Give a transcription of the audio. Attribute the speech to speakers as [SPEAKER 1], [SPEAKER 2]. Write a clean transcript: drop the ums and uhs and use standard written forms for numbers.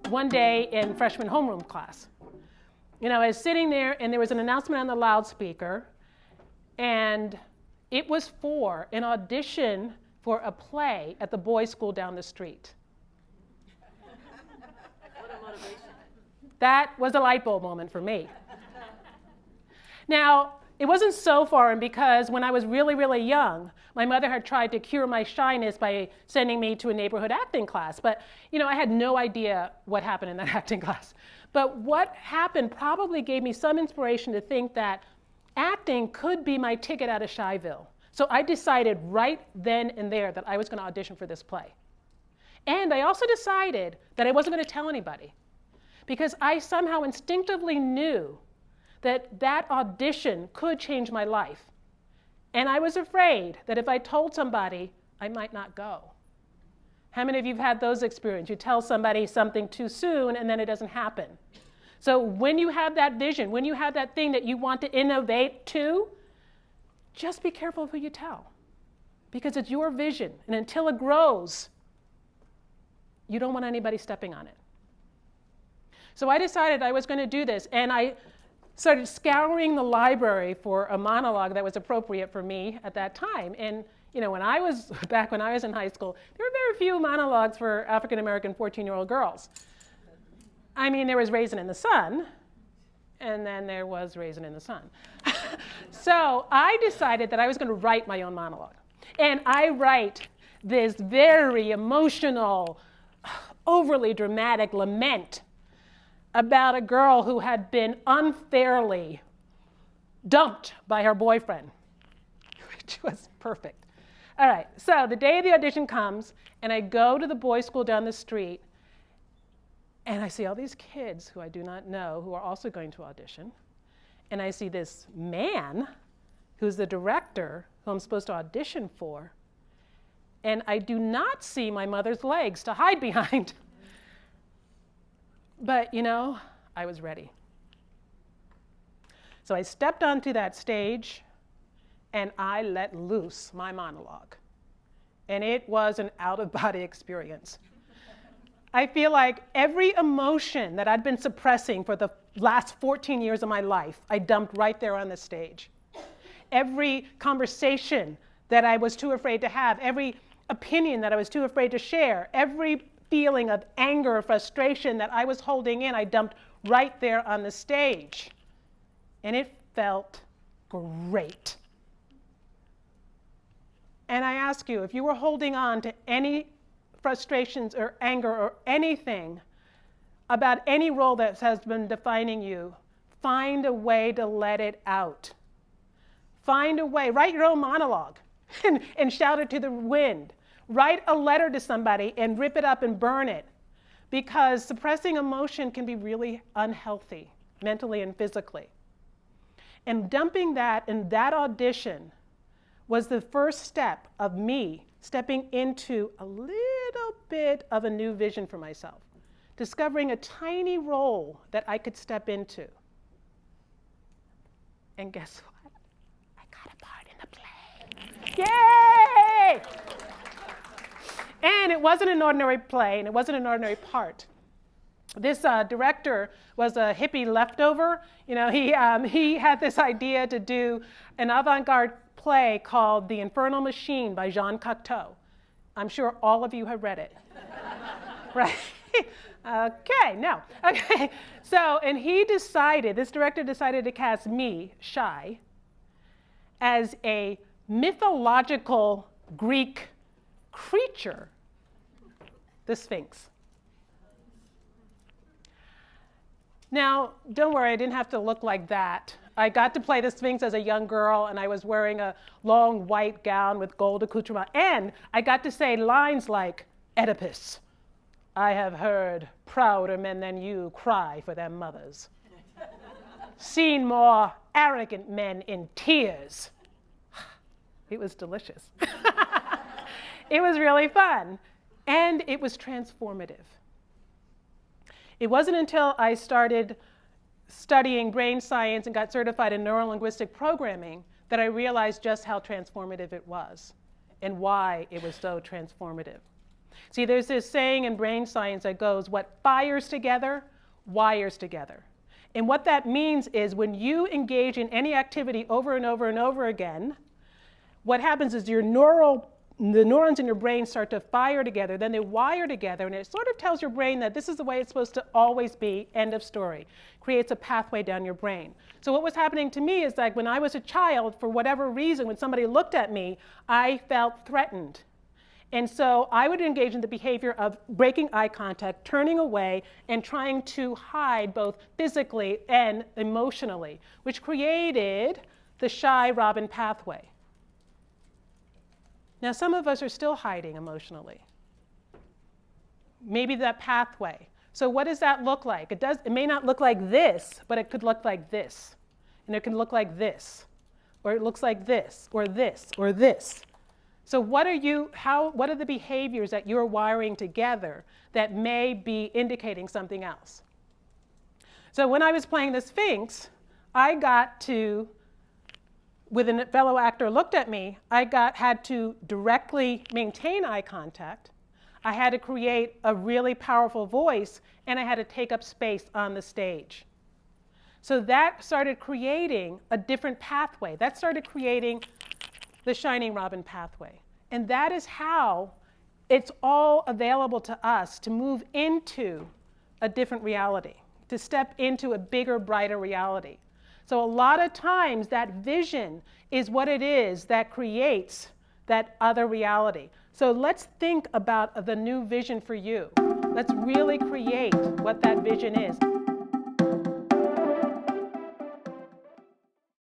[SPEAKER 1] one day in freshman homeroom class. You know, I was sitting there and there was an announcement on the loudspeaker, and it was for an audition for a play at the boys' school down the street.
[SPEAKER 2] What a motivation.
[SPEAKER 1] That was a light bulb moment for me. Now, it wasn't so foreign because when I was really, really young, my mother had tried to cure my shyness by sending me to a neighborhood acting class. But, you know, I had no idea what happened in that acting class. But what happened probably gave me some inspiration to think that acting could be my ticket out of Shyville. So I decided right then and there that I was going to audition for this play. And I also decided that I wasn't going to tell anybody, because I somehow instinctively knew that that audition could change my life. And I was afraid that if I told somebody, I might not go. How many of you have had those experiences? You tell somebody something too soon and then it doesn't happen. So when you have that vision, when you have that thing that you want to innovate to, just be careful of who you tell, because it's your vision. And until it grows, you don't want anybody stepping on it. So I decided I was going to do this, and I started scouring the library for a monologue that was appropriate for me at that time. And you know, when I was in high school, there were very few monologues for African-American 14-year-old girls. I mean, there was Raisin in the Sun, and then there was Raisin in the Sun. So I decided that I was going to write my own monologue. And I write this very emotional, overly dramatic lament about a girl who had been unfairly dumped by her boyfriend, which was perfect. All right, so the day of the audition comes, and I go to the boys' school down the street, and I see all these kids who I do not know who are also going to audition. And I see this man who's the director who I'm supposed to audition for, and I do not see my mother's legs to hide behind. But, you know, I was ready. So I stepped onto that stage, and I let loose my monologue. And it was an out-of-body experience. I feel like every emotion that I'd been suppressing for the last 14 years of my life, I dumped right there on the stage. Every conversation that I was too afraid to have, every opinion that I was too afraid to share, every feeling of anger or frustration that I was holding in, I dumped right there on the stage. And it felt great. And I ask you, if you were holding on to any frustrations or anger or anything about any role that has been defining you, find a way to let it out. Find a way. Write your own monologue and shout it to the wind. Write a letter to somebody and rip it up and burn it, because suppressing emotion can be really unhealthy, mentally and physically. And dumping that in that audition was the first step of me stepping into a little bit of a new vision for myself, discovering a tiny role that I could step into. And guess what? I got a part in the play. Yay! And it wasn't an ordinary play, and it wasn't an ordinary part. This director was a hippie leftover. You know, he had this idea to do an avant-garde play called The Infernal Machine by Jean Cocteau. I'm sure all of you have read it. Right? Okay, no. Okay, so, and this director decided to cast me, Shy, as a mythological Greek creature, the Sphinx. Now, don't worry, I didn't have to look like that. I got to play the Sphinx as a young girl, and I was wearing a long white gown with gold accoutrement, and I got to say lines like, Oedipus, I have heard prouder men than you cry for their mothers. Seen more arrogant men in tears. It was delicious. It was really fun, and it was transformative. It wasn't until I started studying brain science and got certified in Neuro-Linguistic Programming that I realized just how transformative it was and why it was so transformative. See, there's this saying in brain science that goes, what fires together, wires together. And what that means is when you engage in any activity over and over and over again, what happens is the neurons in your brain start to fire together, then they wire together, and it sort of tells your brain that this is the way it's supposed to always be, end of story. Creates a pathway down your brain. So what was happening to me is like when I was a child, for whatever reason, when somebody looked at me, I felt threatened. And so I would engage in the behavior of breaking eye contact, turning away, and trying to hide both physically and emotionally, which created the shy Robyn pathway. Now, some of us are still hiding emotionally. Maybe that pathway. So what does that look like? It may not look like this, but it could look like this. And it can look like this. Or it looks like this, or this, or this. So what are the behaviors that you're wiring together that may be indicating something else? So when I was playing the Sphinx, I got to, when a fellow actor looked at me, had to directly maintain eye contact. I had to create a really powerful voice, and I had to take up space on the stage. So that started creating a different pathway. That started creating the shining Robyn pathway. And that is how it's all available to us to move into a different reality, to step into a bigger, brighter reality. So a lot of times that vision is what it is that creates that other reality. So let's think about the new vision for you. Let's really create what that vision is.